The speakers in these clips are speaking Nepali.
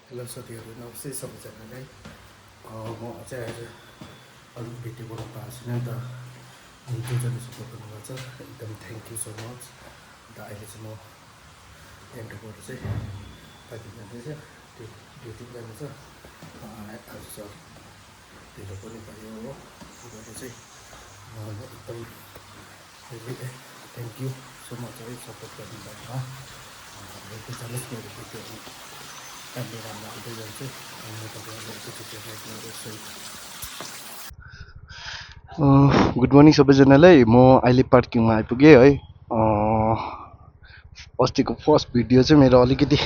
हेलो साथीहरू नमस्ते सबैजनालाई म चाहिँ आज अलिक भिडियो बनाउनु पाएको छैन नि त जो जसले सपोर्ट गर्नुभएको छ एकदम थ्याङ्क यू सो मच। अन्त अहिले चाहिँ म एन्टरबाट चाहिँ पार्किङ जाँदैछ, त्यो ड्युटी जानु छ। आज चाहिँ ढिलो पनि भयो हो, त्यसबाट चाहिँ एकदम थ्याङ्क यू सो मच है सपोर्ट गर्नुभएकोमा। हेर्दै जानुहोस् मेरो भिडियोहरू राम्रो राम्रो आउँदै जान्छ अनि म तपाईँहरूलाई एकैचोटि रेकमेन्ड गर्छु। गुड मर्निङ सबैजनालाई। म अहिले पार्किङमा आइपुगेँ है। अस्तिको फर्स्ट भिडियो चाहिँ मेरो अलिकति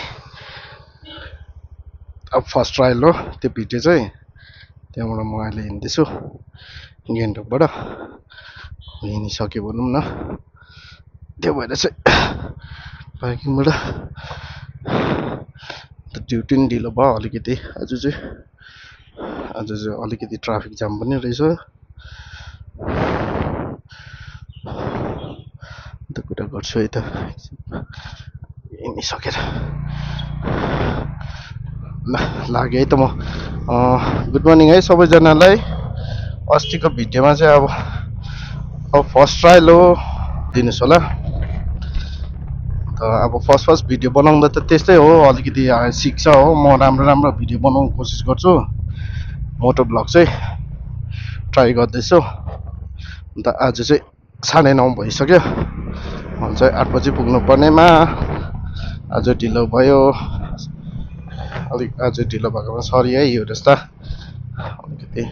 अब फर्स्ट ट्रायल हो त्यो भिडियो चाहिँ, त्यहाँबाट म अहिले हिँड्दैछु गान्तोकबाट। हिँडिसक्यो भनौँ न, त्यो भएर चाहिँ पार्किङबाट ड्युटी पनि ढिलो भयो अलिकति। आज चाहिँ अलिकति ट्राफिक जाम पनि रहेछ। अन्त कुरा गर्छु है त हिँडिसकेर। ल लाग्यो है त म। गुड मर्निङ है सबैजनालाई। अस्तिको भिडियोमा चाहिँ अब फर्स्ट ट्रायल हो, दिनुहोस् होला। अब फर्स्ट भिडियो बनाउँदा त त्यस्तै हो, अलिकति सिक्छ हो। म राम्रो भिडियो बनाउनु कोसिस गर्छु, मोटो ब्लग चाहिँ ट्राई गर्दैछु। अन्त आज चाहिँ 9:30 भइसक्यो, म चाहिँ 8 बजी पुग्नु पर्नेमा आज ढिलो भयो। आज ढिलो भएकोमा सरी है। यो रस्ता अलिकति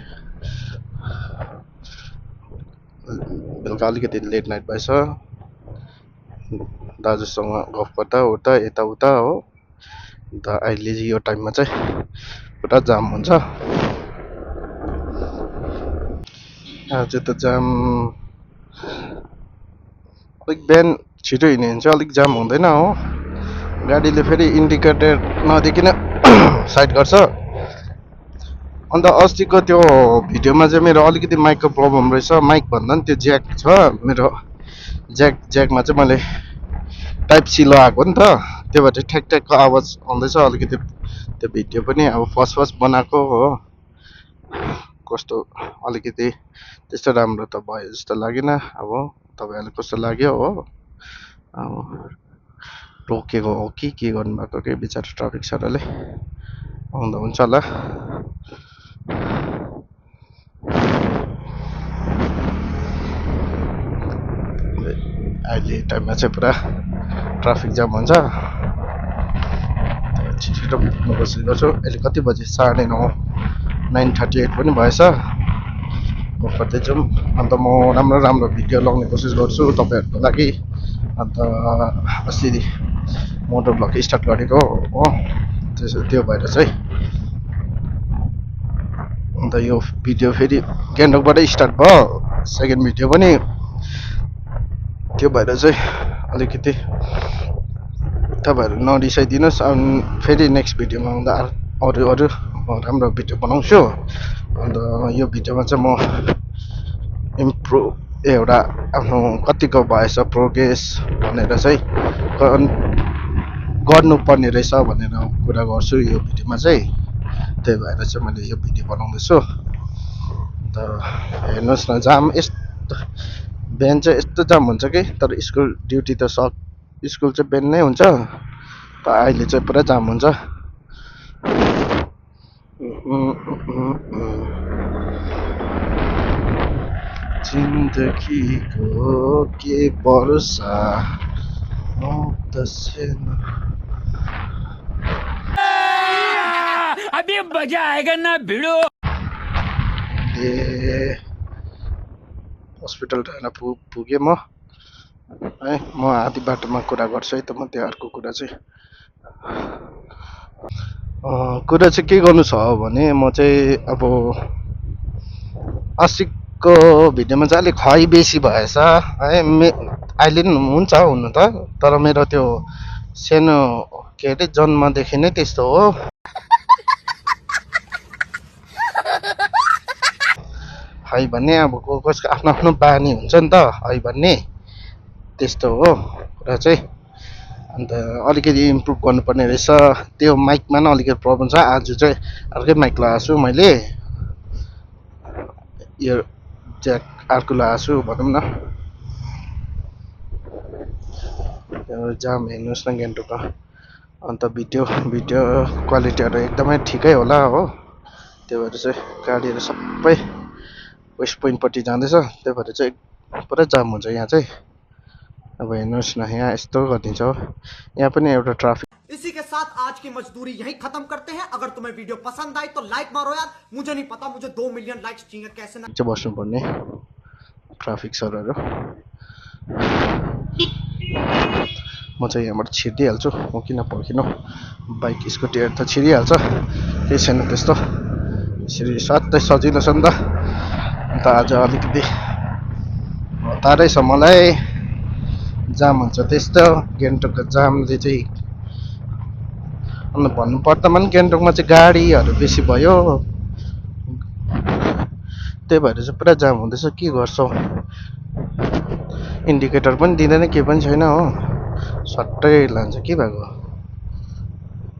बेलुका अलिकति लेट नाइट भएछ, दाजुसँग गफ गर्दा उता यताउता हो। अन्त अहिले यो टाइममा चाहिँ पुरा जाम हुन्छ। आज त जाम अलिक बिहान छिटो हिँड्यो भने चाहिँ अलिक जाम हुँदैन हो। गाडीले फेरि इन्डिकेटर नदेखिन साइड गर्छ। अन्त अस्तिको त्यो भिडियोमा चाहिँ मेरो अलिकति माइकको प्रब्लम रहेछ। माइक भन्दा पनि त्यो ज्याक छ मेरो, ज्याकमा चाहिँ मैले टाइप सी लगाएको नि त, त्यो भएर ठ्याक ठ्याकको आवाज आउँदैछ अलिकति। त्यो भिडियो पनि अब फर्स्ट बनाएको हो, कस्तो अलिकति त्यस्तो राम्रो त भयो जस्तो लागेन। अब तपाईँहरूलाई कस्तो लाग्यो हो। अब रोकेको हो कि के गर्नुभएको कि बिचरा ट्राफिक सरले, आउँदा हुन्छ होला। अहिले टाइममा चाहिँ पुरा ट्राफिक जाम हुन्छ। छिटो पुग्नु कोसिस गर्छु। अहिले कति बजी? 9:30, 9:38 पनि भएछ। म खोज्दै जाउँ। अन्त म राम्रो भिडियो लगाउने कोसिस गर्छु तपाईँहरूको लागि। अन्त अस्ति मोटो ब्लग स्टार्ट गरेको हो, त्यो भएर चाहिँ अन्त यो भिडियो फेरि गान्तोकबाटै स्टार्ट भयो, सेकेन्ड भिडियो पनि। त्यो भएर चाहिँ अलिकति तपाईँहरू नरिसाइदिनुहोस्। अनि फेरि नेक्स्ट भिडियोमा आउँदा अरू राम्रो भिडियो बनाउँछु। अन्त यो भिडियोमा चाहिँ म एउटा आफ्नो कतिको भएछ प्रोग्रेस भनेर चाहिँ गर्नुपर्ने रहेछ भनेर कुरा गर्छु यो भिडियोमा चाहिँ। त्यही भएर चाहिँ मैले यो भिडियो बनाउँदैछु। अन्त हेर्नुहोस् न, जाम यस्तो बिहान चाहिँ यस्तो जाम हुन्छ कि। तर स्कुल ड्युटी त स्कुल चाहिँ बिहान नै हुन्छ, त अहिले चाहिँ पुरा जाम हुन्छ। जिन्दगीको के भरोसा अभी मजा आएगा ना भिड़ो। हस्पिटल पुगेँ म है। म आधी बाटोमा कुरा गर्छु है त। म त्यो अर्को कुरा चाहिँ के गर्नु छ भने, म चाहिँ अब अस्तिको भिडियोमा चाहिँ अलिक खै बेसी भएछ है। अहिले पनि हुन्छ हुनु त, तर मेरो त्यो सानो के अरे जन्मदेखि नै त्यस्तो हो। है भन्ने अब कसको आफ्नो बानी हुन्छ नि त, है भन्ने त्यस्तो हो कुरा चाहिँ। अन्त अलिकति इम्प्रुभ गर्नुपर्ने रहेछ त्यो माइकमा नै अलिकति प्रब्लम छ आज चाहिँ अर्कै माइक लगाएको छु मैले यो ज्याक अर्को लगाएको छु भनौँ न जाम हेर्नुहोस् न गान्तोकको अन्त भिडियो क्वालिटीहरू एकदमै ठिकै होला हो त्यही भएर चाहिँ गाडीहरू सबै वेस्ट पोइन्टपट्टि जाँदैछ त्यही भएर चाहिँ पुरा जाम हुन्छ यहाँ चाहिँ अब हेर्नुहोस् न यहाँ यस्तो गरिदिन्छ हो यहाँ पनि एउटा ट्राफिक इसी के साथ आज की मजदूरी यहीं खत्म करते हैं। अगर तुम्हें वीडियो पसंद आई तो लाइक मारो यार, मुझे नहीं पता, मुझे 2 मिलियन लाइक्स चाहिए, कैसे ना चाहिँ बस्नुपर्ने ट्राफिक सरहरू म चाहिँ यहाँबाट छिरिदिइहाल्छु म किन पर्खिनु बाइक स्कुटीहरू त छिरिहाल्छ केही छैन त्यस्तो यसरी स्वात्तै सजिलो छ नि त अन्त आज अलिकति हतारै छ मलाई जाम हुन्छ त्यस्तो गान्तोकको जामले चाहिँ अन्त भन्नु पर्दामा पनि गान्तोकमा चाहिँ गाडीहरू बेसी भयो त्यही भएर चाहिँ पुरा जाम हुँदैछ के गर्छौ इन्डिकेटर पनि दिँदैन केही पनि छैन हो सट्टै लान्छ के भएको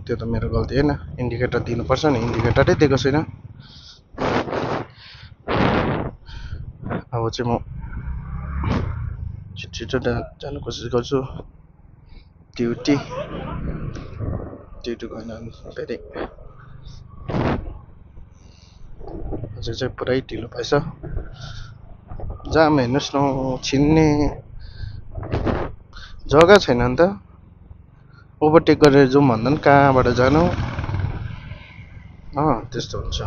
त्यो त मेरो गल्ती होइन इन्डिकेटर दिनुपर्छ नि इन्डिकेटरै दिएको छैन अब चाहिँ म छिटो जानु कोसिस गर्छु ड्युटी गएन फेरि अझै चाहिँ पुरै ढिलो भएछ जाम हेर्नुहोस् न छिन्ने जग्गा छैन नि त ओभरटेक गरेर जाउँ भन्दा पनि कहाँबाट जानु त्यस्तो हुन्छ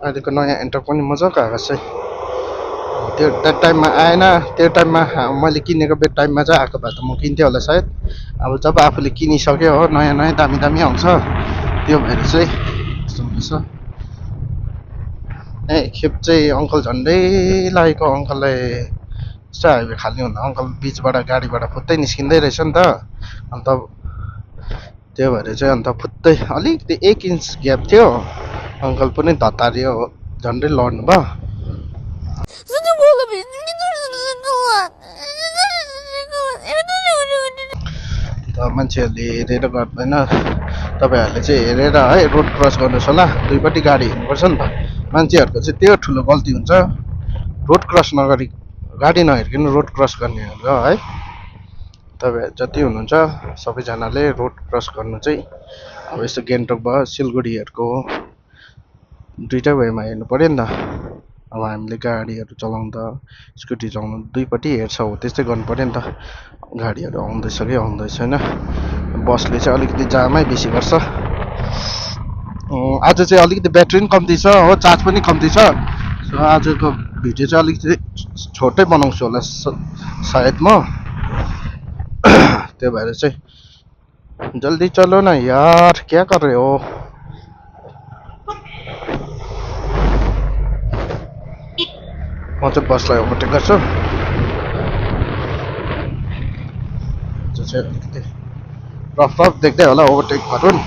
अहिलेको नयाँ एन्टर पनि मजाको आएको छ त्यो टाइममा आएन त्यो टाइममा मैले किनेको टाइममा चाहिँ आएको भए त म किन्थेँ होला सायद अब जब आफूले किनिसक्यो हो नयाँ दामी आउँछ त्यो भएर चाहिँ यस्तो हुँदैछ खेप चाहिँ अङ्कल झन्डै लागेको अङ्कललाई यस्तो हाइवे खाली हुँदा अङ्कल बिचबाट गाडीबाट फुत्तै निस्किँदै रहेछ नि त अन्त त्यो भएर चाहिँ अन्त फुत्तै अलिकति 1 इन्च ग्याप थियो अङ्कल पनि धतारियो झन्डै लड्नु भयो मान्छेहरूले हेरेर गर्दैन तपाईँहरूले चाहिँ हेरेर है रोड क्रस गर्नुहोस् होला दुईपट्टि गाडी हिँड्नुपर्छ नि त मान्छेहरूको चाहिँ त्यो ठुलो गल्ती हुन्छ रोड क्रस नगरी गाडी नहेरिकन रोड क्रस गर्नेहरू है तपाईँ जति हुनुहुन्छ सबैजनाले रोड क्रस गर्नु चाहिँ अब यस्तो गान्तोक भयो सिलगढीहरूको दुइटै वेमा हेर्नु पऱ्यो नि त अब हामीले गाडीहरू चलाउँदा स्कुटी चलाउँदा दुईपट्टि हेर्छ हो त्यस्तै गर्नु पऱ्यो नि त गाडीहरू आउँदैछ कि आउँदैछ होइन बसले चाहिँ अलिकति जामै बेसी गर्छ आज चाहिँ अलिकति ब्याट्री पनि कम्ती छ हो चार्ज पनि कम्ती छ सो आजको भिडियो चाहिँ अलिकति छोटै बनाउँछु होला सायद म त्यो भएर चाहिँ जल्दी चलो न यार क्या कर रहे हो म चाहिँ बसलाई ओभरटेक गर्छु चाहिँ अलिकति रफ देख्दै होला ओभरटेक गरौँ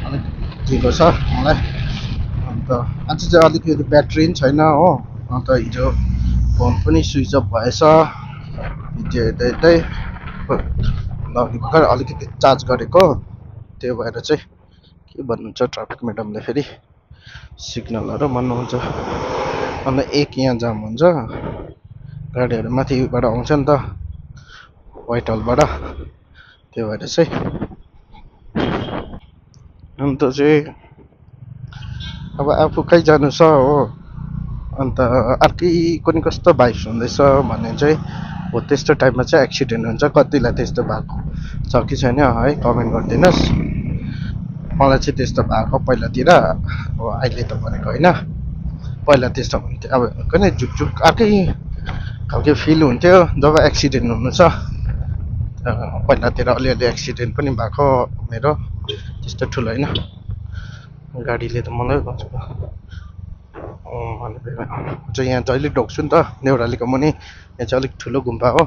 अलिक ढिलो छ मलाई अन्त आज चाहिँ अलिकति ब्याट्री पनि छैन हो अन्त हिजो फोन पनि स्विच अफ भएछ भिडियो हेर्दै भर्खर अलिकति चार्ज गरेको त्यो भएर चाहिँ के भन्नुहुन्छ ट्राफिक म्याडमले फेरि सिग्नलहरू भन्नुहुन्छ अन्त एक यहाँ जाम हुन्छ गाडीहरू माथिबाट आउँछ नि त व्हाइट हलबाट त्यो भएर चाहिँ अन्त चाहिँ अब आफू कहीँ जानु छ हो अन्त अर्कैको नि कस्तो भाइब्स हुँदैछ भन्ने चाहिँ हो त्यस्तो टाइममा चाहिँ एक्सिडेन्ट हुन्छ कतिलाई त्यस्तो भएको छ कि छैन है कमेन्ट गरिदिनुहोस् मलाई चाहिँ त्यस्तो भएको पहिलातिर अब अहिले त भनेको होइन पहिला त्यस्तो हुन्थ्यो अब कुनै झुकझुक अर्कै खालको फिल हुन्थ्यो जब एक्सिडेन्ट हुनु छ पहिलातिर अलिअलि एक्सिडेन्ट पनि भएको मेरो त्यस्तो ठुलो होइन गाडीले त मलाई चाहिँ यहाँ जहिले ढोक्छु नि त नेउरालीको मुनि यहाँ चाहिँ अलिक ठुलो गुम्बा हो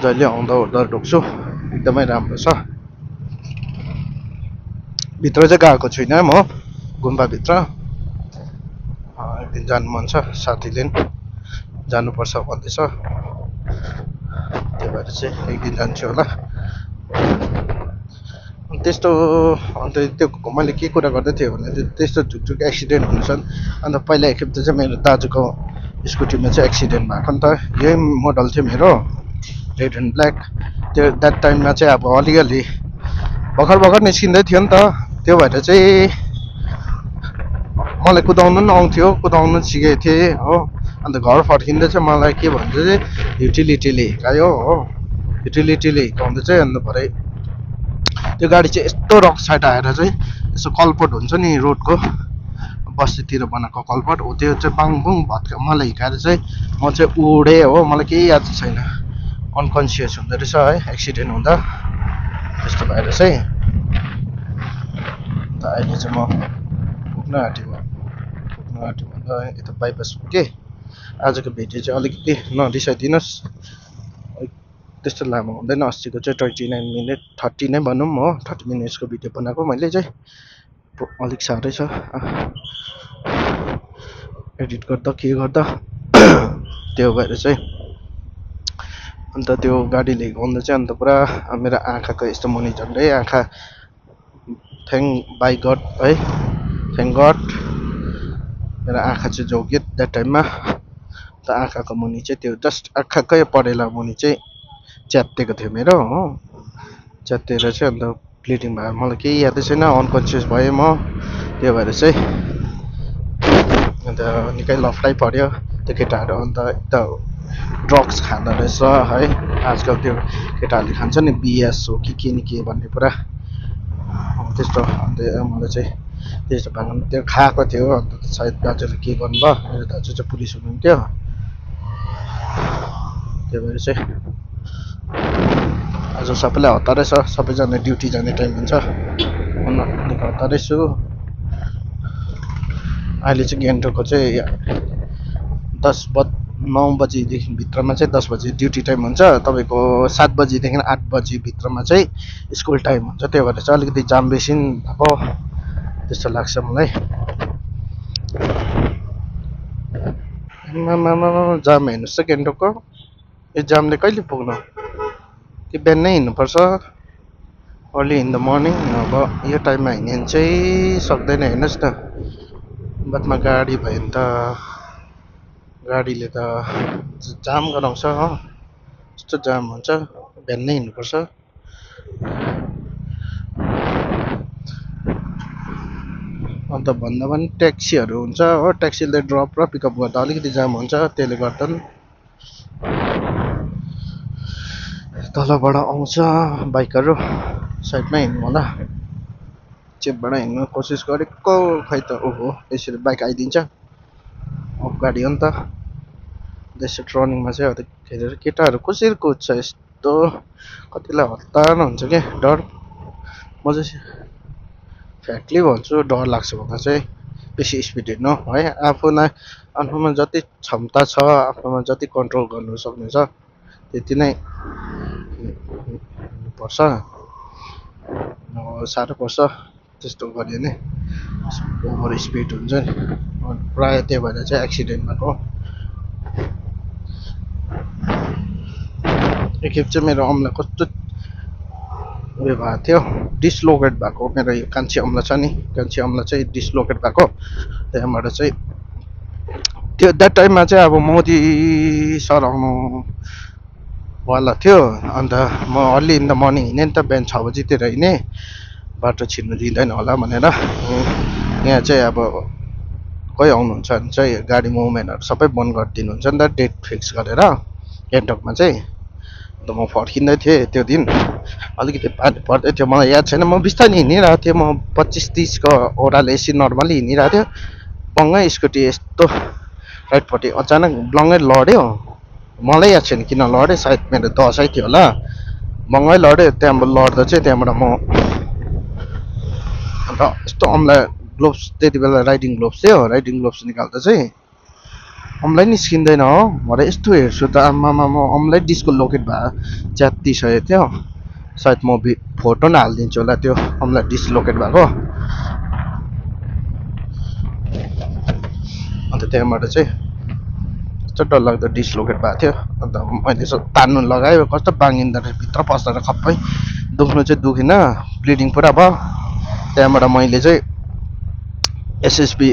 जहिले आउँदा ओर्दा ढोक्छु एकदमै राम्रो छ भित्र चाहिँ गएको छुइनँ म गुम्बाभित्र एकदिन जानु मन छ साथीले पनि जानुपर्छ भन्दैछ भएर चाहिँ एक दिन जान्छु होला त्यस्तो अन्त त्यो मैले के कुरा गर्दै थिएँ भने त्यस्तो झुकझुक एक्सिडेन्ट हुन्छन् अन्त पहिला एकखेप चाहिँ मेरो दाजुको स्कुटीमा चाहिँ एक्सिडेन्ट भएको नि त यही मोडल थियो मेरो रेड एन्ड ब्ल्याक त्यो द्याट टाइममा चाहिँ अब अलिअलि भर्खर निस्किँदै थियो नि त त्यो भएर चाहिँ मलाई कुदाउनु पनि आउँथ्यो कुदाउनु सिकेको थिएँ हो अन्त घर फर्किँदा चाहिँ मलाई के भन्छ चाहिँ युटिलिटीले हिकायो हो युटिलिटीले हिकाउँदा चाहिँ अन्त भरे त्यो गाडी चाहिँ यस्तो रक साइड आएर चाहिँ यसो कलपट हुन्छ नि रोडको बस्तीतिर बनाएको कलपट हो त्यो चाहिँ बाङबुङ भत्का मलाई हिकाएर चाहिँ म चाहिँ उडेँ हो मलाई केही याद छैन अनकन्सियस हुँदो रहेछ है एक्सिडेन्ट हुँदा त्यस्तो भएर चाहिँ अन्त अहिले चाहिँ म पुग्न आँट्यो भन्दा यता बाइपास पुगेँ आजको भिडियो चाहिँ अलिकति नरिसाइदिनुहोस् त्यस्तो लामो हुँदैन अस्तिको चाहिँ 29 मिनट 30 नै भनौँ हो 30 मिनट्सको भिडियो बनाएको मैले चाहिँ अलिक साह्रै छ एडिट गर्दा के गर्दा त्यो भएर चाहिँ अन्त त्यो गाडीले हिँड्दा चाहिँ अन्त पुरा मेरो आँखाको यस्तो मुनि झन्डै आँखा थ्याङ्क बाई गड है थ्याङ्क गड मेरो आँखा चाहिँ जोग्यो द्याट टाइममा त आँखाको मुनि चाहिँ त्यो जस्ट आँखाकै परेला मुनि चाहिँ च्यातिएको थियो मेरो हो च्यातेर चाहिँ अन्त ब्लिडिङ भयो मलाई केही यादै छैन अनकन्सियस भएँ म त्यो भएर चाहिँ अन्त निकै लफडै पऱ्यो त्यो केटाहरू अन्त एकदम ड्रग्स खाँदो रहेछ है आजकल त्यो केटाहरूले खान्छ नि बिएस हो कि के नि के भन्ने पुरा त्यस्तो अन्त मलाई चाहिँ त्यस्तो भाङ त्यो खाएको थियो अन्त सायद दाजुले के गर्नुभयो मेरो दाजु चाहिँ पुलिस हुनुहुन्थ्यो त्यो भएर चाहिँ आज सबैलाई हतारै छ सबैजना ड्युटी जाने टाइम हुन्छ अलिक हतारै छु अहिले चाहिँ गान्तोकको चाहिँ 9 बजीदेखि भित्रमा चाहिँ 10 बजी ड्युटी टाइम हुन्छ तपाईँको 7 बजीदेखि 8 बजी भित्रमा चाहिँ स्कुल टाइम हुन्छ त्यो भएर चाहिँ अलिकति जाम बेसी भएको त्यस्तो लाग्छ मलाई जाम हेर्नुहोस् त गान्तोकको यो जामले कहिले पुग्नु कि बिहानै हिँड्नुपर्छ अर्ली इन द मर्निङ अब यो टाइममा हिँड्यो भने चाहिँ सक्दैन हेर्नुहोस् न बादमा गाडी भयो भने त गाडीले त जाम गराउँछ हो यस्तो जाम हुन्छ बिहानै हिँड्नुपर्छ अन्त भन्दा पनि ट्याक्सीहरू हुन्छ हो ट्याक्सीले ड्रप र पिकअप गर्दा अलिकति जाम हुन्छ त्यसले गर्दा तलबाट आउँछ बाइकहरू साइडमा हिँड्नु होला चेपबाट हिँड्नु कोसिस गरेको खै त ओहो यसरी बाइक आइदिन्छ अफ गाडी हो नि त त्यसो टर्निङमा चाहिँ अलिक हेरेर केटाहरू कसरी कुद्छ यस्तो कतिलाई हतार हुन्छ क्या डर म चाहिँ फ्याक्टली भन्छु डर लाग्छ भन्दा चाहिँ बेसी स्पिड हिँड्नु है आफूमा जति क्षमता छ आफ्नोमा जति कन्ट्रोल गर्नु सक्ने छ त्यति नै पर्छ साह्रो पर्छ त्यस्तो गऱ्यो भने ओभर स्पिड हुन्छ नि प्रायः त्यही भएर चाहिँ एक्सिडेन्ट भएको एकखेप चाहिँ मेरो औँला कस्तो उयो भएको थियो डिसलोकेट भएको मेरो यो कान्छी औँला छ नि कान्छी औँला चाहिँ डिसलोकेट भएको त्यहाँबाट चाहिँ त्यो द्याट टाइममा चाहिँ अब मोदी सर आउनु वाला थियो अन्त म अर्ली इन द मर्निङ हिँडेँ नि त बिहान 6 बजीतिर हिँडेँ बाटो छिर्नु दिँदैन होला भनेर यहाँ चाहिँ अब कोही आउनुहुन्छ भने चाहिँ गाडी मुभमेन्टहरू सबै बन्द गरिदिनुहुन्छ नि त डेट फिक्स गरेर गान्तोकमा चाहिँ अन्त म फर्किँदै थिएँ त्यो दिन अलिकति पानी पर्दै थियो मलाई याद छैन म बिस्तारै हिँडिरहेको थिएँ म 25-30 को ओह्रालो एसी नर्मली हिँडिरहेको थियो बङ्गै स्कुटी यस्तो राइटपट्टि अचानक ब्लङ्गै लड्यो मलाई याद छैन किन लड्यो सायद मेरो दसैँ थियो होला बङ्गै लड्यो त्यहाँबाट लड्दा चाहिँ त्यहाँबाट म अन्त यस्तो औँला ग्लोभ्स त्यति बेला राइडिङ ग्लोभ्स थियो राइडिङ ग्लोभ्स निकाल्दा चाहिँ औँलै निस्किँदैन हो भरे यस्तो हेर्छु त आमामा म औँलै डिस्लोकेट भयो च्यातिसकेको थियो सायद म फोटो पनि हालिदिन्छु होला त्यो औँला डिस्लोकेट भएको अन्त त्यहाँबाट चाहिँ कस्तो डरलाग्दो डिस्लोकेट भएको थियो। अन्त मैले यसो तान्नु लगायो, कस्तो बाङ्गिँदो रहेछ, भित्र पस्दा खप्पै। दुख्नु चाहिँ दुखेन, ब्लिडिङ पुरा भयो। त्यहाँबाट मैले चाहिँ एसएसबी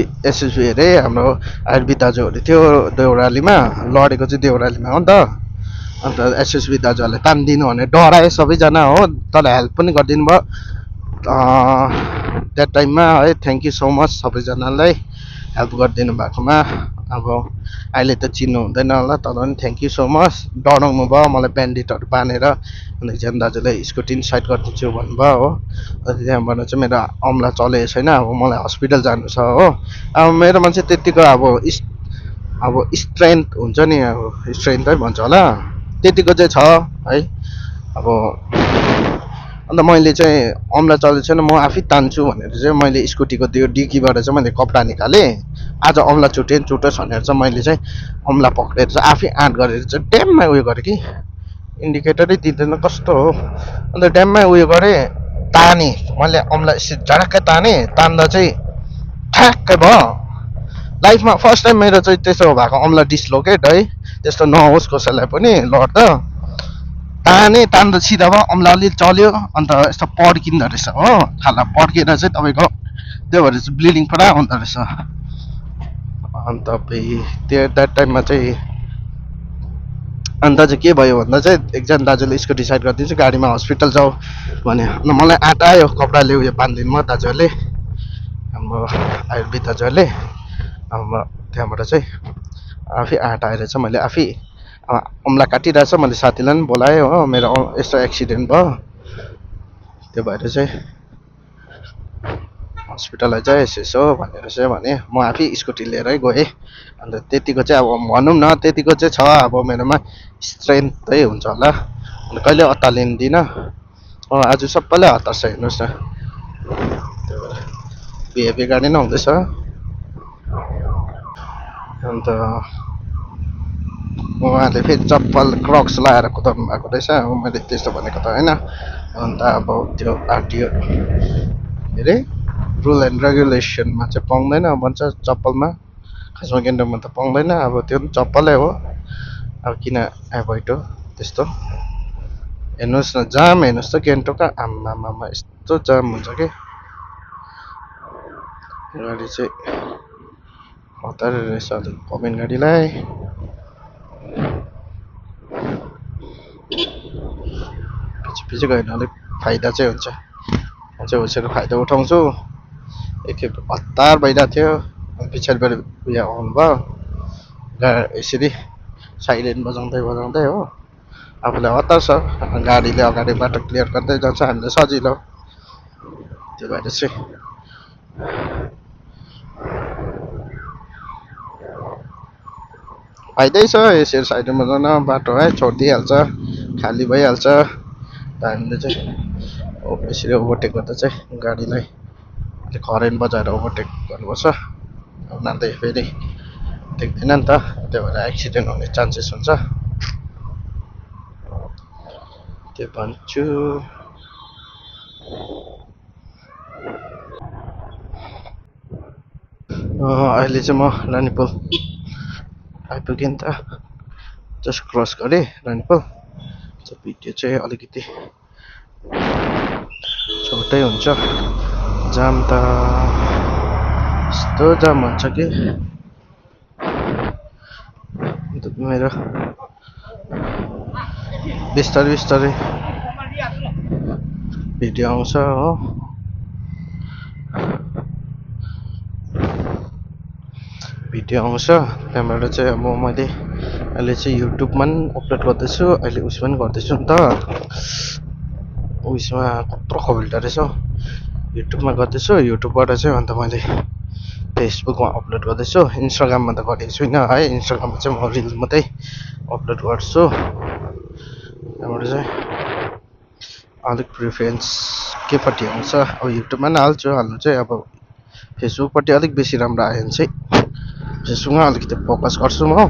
अरे हाम्रो आयुर्वेद दाजुहरू थियो देउरालीमा, लडेको चाहिँ देउरालीमा हो नि त। अन्त एसएसबी दाजुहरूले तानिदिनु भनेर डरायो सबैजना हो, तर हेल्प पनि गरिदिनु भयो द्याट टाइममा है। थ्याङ्क यू सो मच सबैजनालाई हेल्प गरिदिनु भएकोमा। अब अहिले त चिन्नु हुँदैन होला, तर पनि थ्याङ्क यू सो मच। डराउनु भयो मलाई ब्यान्डेडहरू बाँधेर, अन्त एकजना दाजुले स्कुटी नि साइड गरिदिन्छु भन्नुभयो हो। अन्त त्यहाँबाट चाहिँ मेरो औँला चलेको छैन, अब मलाई हस्पिटल जानु छ हो। अब मेरोमा चाहिँ त्यतिको अब स्ट्रेन्थ हुन्छ नि, अब स्ट्रेन्थै भन्छ होला, त्यतिको चाहिँ छ है। अब अन्त मैले चाहिँ औँला चलेको छैन, म आफै तान्छु भनेर चाहिँ मैले स्कुटीको त्यो डिकीबाट चाहिँ मैले कपडा निकालेँ। आज औँला चुटोस् भनेर चाहिँ मैले चाहिँ औँला पक्रेर चाहिँ आफै आँट गरेर चाहिँ ड्याममा उयो गरेँ कि, इन्डिकेटरै दिँदैन कस्तो हो। अन्त ड्याममा उयो गरेँ, तानेँ मैले औँला यसरी झडक्कै तान्दा चाहिँ ठ्याक्कै भयो। लाइफमा फर्स्ट टाइम मेरो चाहिँ त्यसो भएको औँला डिस्लोकेट है, त्यस्तो नहोस् कसैलाई पनि लड्दा। तान्दा सिधा भयो, औँला अलि चल्यो, अन्त यस्तो पड्किँदो रहेछ हो, खाला पड्केर चाहिँ तपाईँको त्यो भएर चाहिँ ब्लिडिङ पुरा हुँदो रहेछ। अन्त त्यो द्याट टाइममा चाहिँ अन्त चाहिँ के भयो भन्दा चाहिँ एकजना दाजुले स्कुटी साइड गरिदिन्छु, गाडीमा हस्पिटल जाऊ भने। अन्त मलाई आँट आयो, कपडाले उयो बाँधिदिनु भयो दाजुहरूले, हाम्रो आयुर्वेद दाजुहरूले। अब त्यहाँबाट चाहिँ आफै आँट आएर चाहिँ मैले आफै औँला काटिरहेछ, मैले साथीलाई पनि बोलाएँ हो, मेरो यस्तो एक्सिडेन्ट भयो, त्यो भएर चाहिँ हस्पिटल चाहिँ यसो भनेर चाहिँ भने म आफै स्कुटी लिएरै गएँ। अन्त त्यतिको चाहिँ अब भनौँ न, त्यतिको चाहिँ छ अब मेरोमा स्ट्रेन्थै हुन्छ होला। अन्त कहिले अत्तालिँदिनँ, आज सबैलाई हतार्छ हेर्नुहोस् न, त्यो भएर बिहे गाडी नै हुँदैछ। अन्त उहाँले फेरि चप्पल क्रक्स लगाएर कुदाउनु भएको रहेछ, मैले त्यस्तो भनेको त होइन। अन्त अब त्यो आरटिओ के अरे रुल एन्ड रेगुलेसनमा चाहिँ पाउँदैन भन्छ चप्पलमा, खासमा गान्तोकमा त पाउँदैन। अब त्यो पनि चप्पलै हो, अब किन एभोइड हो त्यस्तो। हेर्नुहोस् न जाम, हेर्नुहोस् त गान्तोकका आम्मामा यस्तो जाम हुन्छ कि, गाडी चाहिँ हतार रहेछ अलिक कमेन्ट गाडीलाई। पछि गयो भने अलिक फाइदा चाहिँ हुन्छ, म चाहिँ होसेर फाइदा उठाउँछु। एकखेप हतार भइरहेको थियो, पछाडिबाट उयो आउनुभयो, यसरी साइलेन्ट बजाउँदै हो, आफूलाई हतार छ, गाडीले अगाडि बाटो क्लियर गर्दै जान्छ, हामीलाई सजिलो। त्यो भएर चाहिँ फाइदै छ यसरी साइडमा बजाउन, बाटो है छोडिदिइहाल्छ, खाली भइहाल्छ। त हामीले चाहिँ यसरी ओभरटेक गर्दा चाहिँ गाडीलाई अलिक हरेन बजाएर ओभरटेक गर्नुपर्छ, उनीहरूले फेरि देख्दैन नि त, त्यो भएर एक्सिडेन्ट हुने चान्सेस हुन्छ, त्यो भन्छु। अहिले चाहिँ म रानीपुल आइपुगेँ नि त, जस्ट क्रस गरेँ रानीपुल। भिडियो चाहिँ अलिकति छोटै हुन्छ, जाम त यस्तो जाम हुन्छ कि मेरो बिस्तारै भिडियो आउँछ हो। भिडियो आउँछ त्यहाँबाट चाहिँ अब मैले अहिले चाहिँ युट्युबमा पनि अपलोड गर्दैछु, अहिले उयसमा पनि गर्दैछु नि त, उयसमा कत्रो खबिल्टा रहेछ, युट्युबमा गर्दैछु, युट्युबबाट चाहिँ अन्त मैले फेसबुकमा अपलोड गर्दैछु, इन्स्टाग्राममा त गरेको छुइनँ है, इन्स्टाग्राममा चाहिँ म रिल मात्रै अपलोड गर्छु। त्यहाँबाट चाहिँ अलिक प्रिफरेन्स केपट्टि आउँछ, अब युट्युबमा पनि हाल्नु चाहिँ, अब फेसबुकपट्टि अलिक बेसी राम्रो आयो भने चाहिँ फेसबुकमा अलिकति फोकस गर्छु म।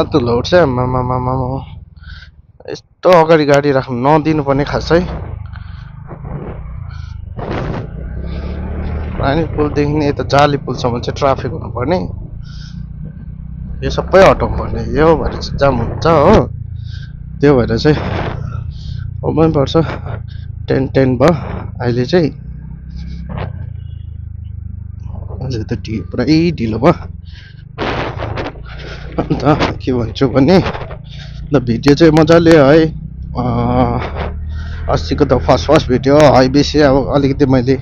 धुलो उठ्छ आम्मामा, यस्तो अगाडि गाडी राख्नु नदिनु पर्ने खासै, रानी पुलदेखि यता जाली पुलसम्म चाहिँ ट्राफिक हुनुपर्ने, यो सबै हटाउनु पर्ने यो भएर चाहिँ जाम हुन्छ हो त्यो भएर चाहिँ मन पर्छ 10 भयो अहिले चाहिँ अहिले त पुरै ढिलो भयो अन्त के भन्छु भने ल भिडियो चाहिँ मजाले है अस्तिको त फर्स्ट भिडियो है बेसी अब अलिकति मैले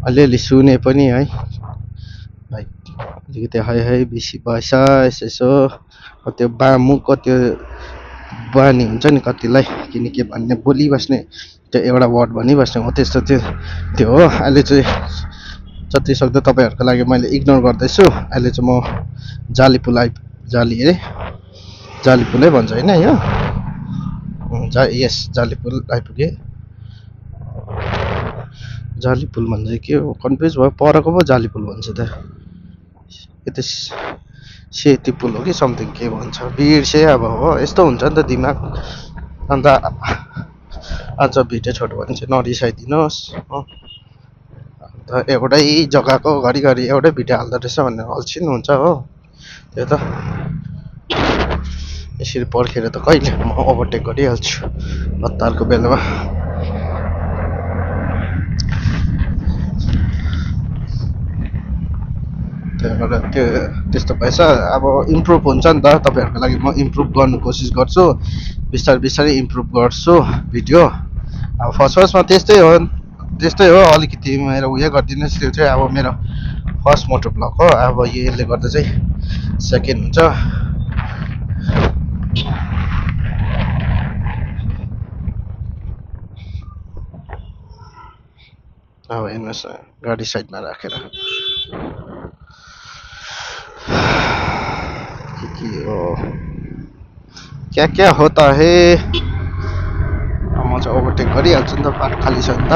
अलिअलि सुने पनि है भाइ अलिकति है बेसी भएछ यसो त्यो मुखको त्यो बानी हुन्छ नि कतिलाई किनकि भन्ने बोलिबस्ने त्यो एउटा वर्ड भनिबस्ने हो त्यस्तो त्यो हो अहिले चाहिँ जति सक्दो तपाईँहरूको लागि मैले इग्नोर गर्दैछु अहिले चाहिँ म जालीपुलै भन्छ होइन यो यस जालीपुल आइपुगेँ जालीपुल भन्छ के हो कन्फ्युज भयो परको पो जालीपुल भन्छ त यो त सेती पुल हो कि समथिङ के भन्छ बिर्सेँ अब हो यस्तो हुन्छ नि त दिमाग अन्त आज भिडियो छोटो भने चाहिँ नरिसाइदिनुहोस् हो अन्त एउटै जग्गाको घरिघरि एउटै भिडियो हाल्दो रहेछ भनेर अल्छिन हुन्छ हो त्यो त यसरी पर्खेर त कहिले म ओभरटेक गरिहाल्छु हतारको बेलामा त्यहाँबाट त्यो त्यस्तो भएछ अब इम्प्रुभ हुन्छ नि त तपाईँहरूको लागि म इम्प्रुभ गर्नु कोसिस गर्छु बिस्तारै इम्प्रुभ गर्छु भिडियो अब फर्स्टमा त्यस्तै हो अलिकति मेरो उयो गरिदिनुहोस् त्यो चाहिँ अब मेरो फर्स्ट मोटो ब्लग हो अब यसले गर्दा चाहिँ सेकेन्ड हुन्छ अब हेर्नुहोस् गाडी साइडमा राखेर के हो क्या होता है म चाहिँ ओभरटेक गरिहाल्छु नि त बाटो खाली छ नि त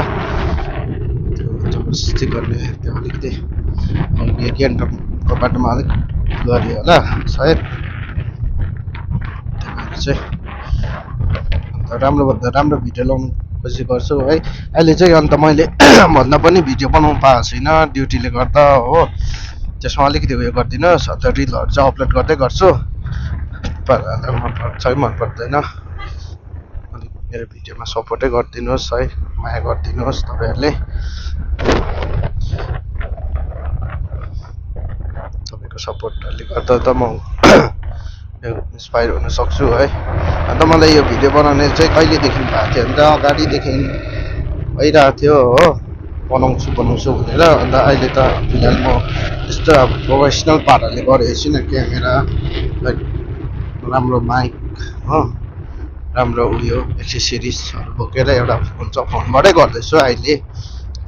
त्यो जबरजस्ती गर्ने त्यो अलिकति गान्तोकको बाटोमा अलिक गऱ्यो होला सायद त्यही भएर चाहिँ अन्त राम्रोभन्दा राम्रो भिडियो लाउनु कोसिस गर्छु है अहिले चाहिँ अन्त मैले भन्दा पनि भिडियो बनाउनु पाएको छैन ड्युटीले गर्दा हो त्यसमा अलिकति उयो गरिदिनुहोस् अन्त रिलहरू चाहिँ अपलोड गर्दै गर्छु मनपर्छ है मन पर्दैन अलिक मेरो भिडियोमा सपोर्टै गरिदिनुहोस् है माया गरिदिनुहोस् तपाईँहरूले तपाईँको सपोर्टहरूले गर्दा त म इन्सपायर हुन सक्छु है अन्त मलाई यो भिडियो बनाउने चाहिँ कहिलेदेखि भएको थियो अन्त अगाडिदेखि भइरहेको थियो हो बनाउँछु भनेर अन्त अहिले त फिलहाल म यस्तो अब प्रोफेसनल पाराले गरेको छुइनँ क्यामेरा लाइक राम्रो माइक हो राम्रो उयो एक्सेसरिजहरू बोकेर एउटा फोनबाटै गर्दैछु अहिले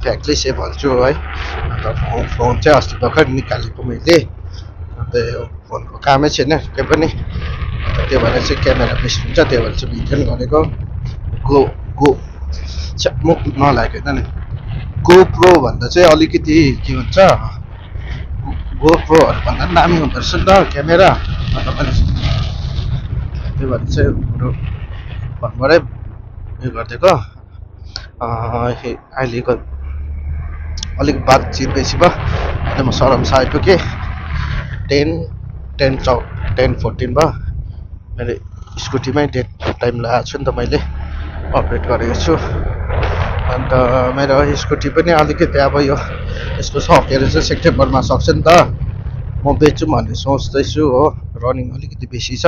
फ्याक्टली से भन्छु है अन्त फोन चाहिँ अस्ति भर्खर निकालेको मैले अन्त यो फोनको कामै छैन केही पनि अन्त त्यो भएर चाहिँ क्यामेरा बेस्ट हुन्छ त्यो भएर चाहिँ भिडियो गरेको मुख नलागेको नि गोप्रो भन्दा चाहिँ अलिकति के भन्छ गोप्रोहरू भन्दा पनि दामी हुँदो रहेछ नि त क्यामेरा अन्त मैले त्यही भएर चाहिँ फोनबाटै उयो गरिदिएको अहिलेको अलिक बातचित बेसी भयो अन्त म सरमसा आइपुगेँ 10:14 भयो मेरो स्कुटीमै डेट टाइम लगाएको छु नि त मैले अपडेट गरेको छु अन्त मेरो स्कुटी पनि अलिकति अब यसको सकेर चाहिँ सेप्टेम्बरमा सक्छ नि त म बेच्छु भन्ने सोच्दैछु हो रनिङ अलिकति बेसी छ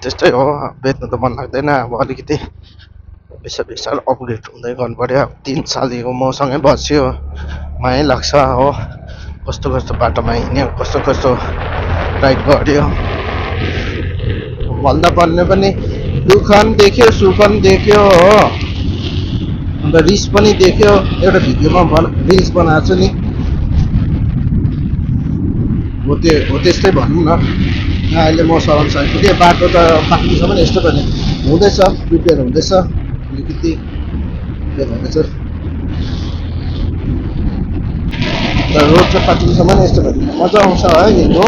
त्यस्तै हो बेच्नु त मन लाग्दैन अब अलिकति बिस्तार अपग्रेड हुँदै गर्नु पऱ्यो अब 3 साल यो मसँगै बस्यो माया लाग्छ हो कस्तो बाटोमा हिँड्यो कस्तो राइड गऱ्यो भन्दा भन्ने पनि दुःख पनि देख्यो सुख पनि देख्यो हो अन्त रिस पनि देख्यो एउटा भिडियोमा रिल्स बनाएको छु नि हो त्यस्तै भनौँ न अहिले म सरमसा आइपुगेँ बाटो त पाक्नुसम्म यस्तो भने हुँदैछ प्रिपेयर हुँदैछ अलिकति त्यो भएर चाहिँ रोड चाहिँ पाक्नुसम्म यस्तो भने मजा आउँछ है हिँड्नु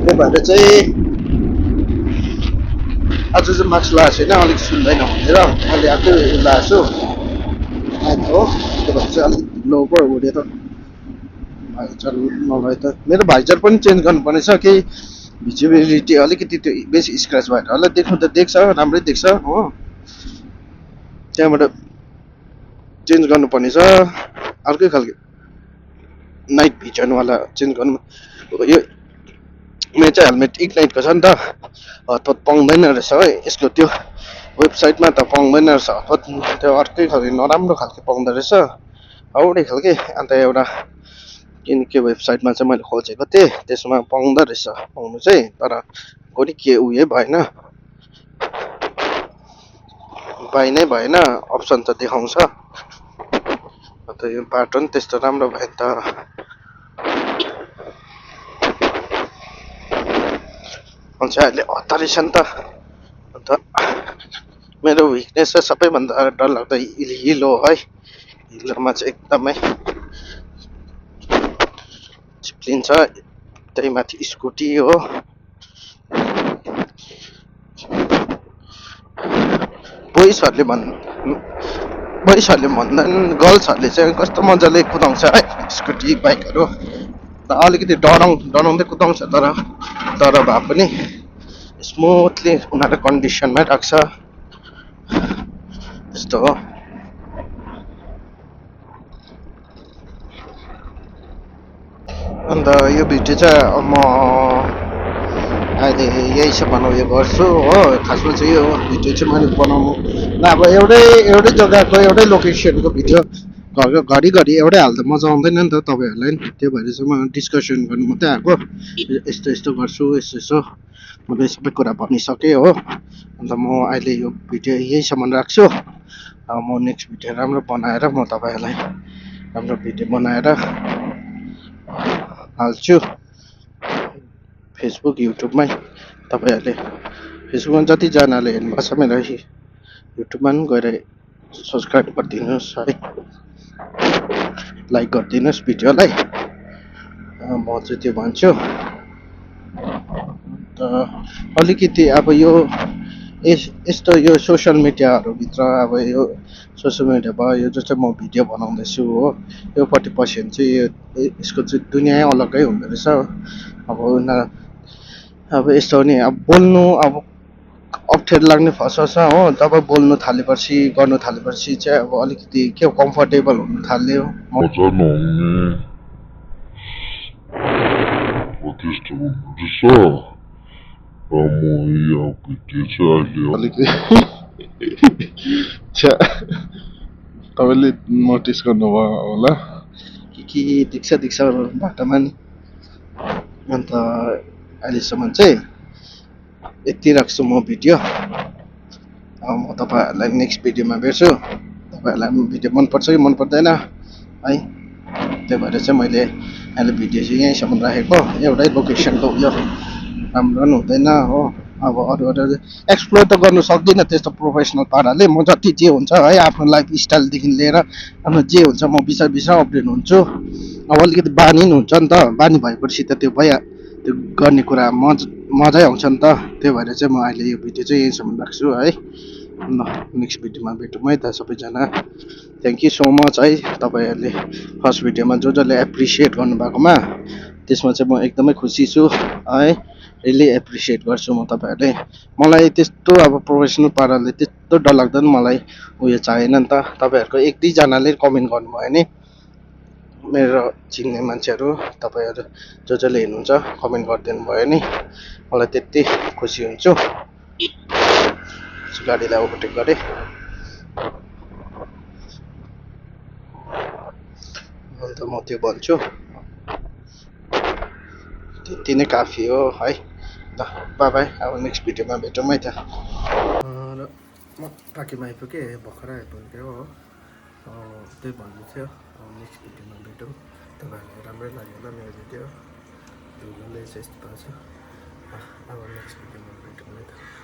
त्यही भएर चाहिँ आज चाहिँ मास्क लगाएको छैन अलिक सुन्दैन भनेर मैले आफै लगाएको छु हो त्यो भएर चाहिँ अलिक ढिलो पो उड्यो त भाइचर नभए त मेरो भाइचर पनि चेन्ज गर्नुपर्ने छ केही भिजिबिलिटी अलिकति त्यो बेसी स्क्रच भएर होला देख्नु त देख्छ राम्रै देख्छ हो त्यहाँबाट चेन्ज गर्नुपर्ने छ अर्कै खालको नाइट भिजनवाला चेन्ज गर्नु यो मेरो चाहिँ हेलमेट इग्नाइटको छ नि त हतपत पाउँदैन रहेछ है यसको त्यो वेबसाइटमा त पाउँदैन रहेछ हतपत त्यो अर्कै खालको नराम्रो खालको पाउँदो रहेछ औडै खालके अन्त एउटा के वेबसाइटमा चाहिँ मैले खोजेको थिएँ त्यसमा पाउँदो रहेछ पाउनु चाहिँ तर कुनै के उयो भएन पाइ नै भएन अप्सन त देखाउँछ अन्त यो बाटो नि त्यस्तो राम्रो भयो त हुन्छ अहिले हतारै छ नि त अन्त मेरो विकनेस चाहिँ सबैभन्दा डरलाग्दो हिलो है हिलोमा चाहिँ एकदमै चिप्लिन्छ त्यही माथि स्कुटी हो बोइसहरूले भन्दैन गर्ल्सहरूले चाहिँ कस्तो मजाले कुदाउँछ है स्कुटी बाइकहरू अलिकति डराउँदै कुदाउँछ तर भए पनि स्मुथली उनीहरू कन्डिसनमै राख्छ त्यस्तो हो अन्त यो भिडियो चाहिँ म अहिले यहीसम्म उयो गर्छु हो खासमा चाहिँ यो भिडियो चाहिँ मैले बनाउनु अब एउटै जग्गाको एउटै लोकेसनको भिडियो घरिघरि एउटै हाल्दा मजा आउँदैन नि त तपाईँहरूलाई नि त्यो भएर चाहिँ म डिस्कसन गर्नु मात्रै आएको यस्तो गर्छु यस्तो मैले सबै कुरा भनिसकेँ हो अन्त म अहिले यो भिडियो यहीसम्म राख्छु अब म नेक्स्ट भिडियो राम्रो बनाएर म तपाईँहरूलाई राम्रो भिडियो बनाएर हाल्छु फेसबुक युट्युबमै तपाईँहरूले फेसबुकमा जतिजनाले हेर्नुभएको छ मेरो युट्युबमा पनि गएर सब्सक्राइब गरिदिनुहोस् है लाइक गरिदिनुहोस् भिडियोलाई म चाहिँ त्यो भन्छु अन्त अलिकति अब यो यस्तो यो सोसियल मिडियाहरूभित्र अब यो सोसियल मिडिया भयो यो जस्तो म भिडियो बनाउँदैछु हो योपट्टि पस्यो भने चाहिँ यसको चाहिँ दुनियाँ अलग्गै हुँदो रहेछ अब अब यस्तो हो नि अब बोल्नु अब अप्ठ्यारो लाग्ने फर्स्ट हो तब बोल्नु थालेपछि गर्नु थालेपछि चाहिँ अब अलिकति के कम्फर्टेबल हुनु थाल्यो मजा नहुने हो त्यस्तो हुँदो रहेछ र म यो भिडियो चाहिँ अहिले अलिकति तपाईँले नोटिस गर्नुभयो होला के देख्छ बाटोमा नि अन्त अहिलेसम्म चाहिँ यति राख्छु म भिडियो म तपाईँहरूलाई नेक्स्ट भिडियोमा भेट्छु तपाईँहरूलाई भिडियो मनपर्छ कि मन पर्दैन है त्यही भएर चाहिँ मैले अहिले भिडियो चाहिँ यहीँसम्म राखेको एउटै लोकेसनको उयो राम्रो पनि हुँदैन हो अब अरू एक्सप्लोर त गर्नु सक्दिनँ त्यस्तो प्रोफेसनल पाराले म जति जे हुन्छ है आफ्नो लाइफ स्टाइलदेखि लिएर आफ्नो जे हुन्छ म बिस्तारै अपडेट हुन्छु अब अलिकति बानी पनि हुन्छ नि त बानी भएपछि त त्यो त्यो गर्ने कुरा मजै आउँछ नि त त्यही भएर चाहिँ म अहिले यो भिडियो चाहिँ यहीँसम्म राख्छु है ल नेक्स्ट भिडियोमा भेटौँ है त सबैजना थ्याङ्क यू सो मच है तपाईँहरूले फर्स्ट भिडियोमा जसले एप्रिसिएट गर्नुभएकोमा त्यसमा चाहिँ म एकदमै खुसी छु है रियली एप्रिसिएट गर्छु म तपाईँहरूले मलाई त्यस्तो अब प्रोफेसनल पाराले त्यस्तो डरलाग्दो पनि मलाई उयो चाहिएन नि त तपाईँहरूको एक दुईजनाले कमेन्ट गर्नुभयो भने मेरो चिन्ने मान्छेहरू तपाईँहरू जसले हेर्नुहुन्छ कमेन्ट गरिदिनु भयो नि मलाई त्यति खुसी हुन्छु गाडीलाई ओभरटेक गरेँ अन्त म त्यो भन्छु त्यति नै काफी हो है ल बाई बाई अब नेक्स्ट भिडियोमा भेटौँ है त र म पाकीमा आइपुगेँ भर्खर आइपुगेँ हो त्यही भन्नु थियो नेक्स्ट भिडियोमा भेटौँ तपाईँहरूलाई राम्रै लाग्यो होला मेरो भिडियो धुलोले चाहिँ यस्तो भएको छ अब नेक्स्ट भिडियोमा भेटौँ है त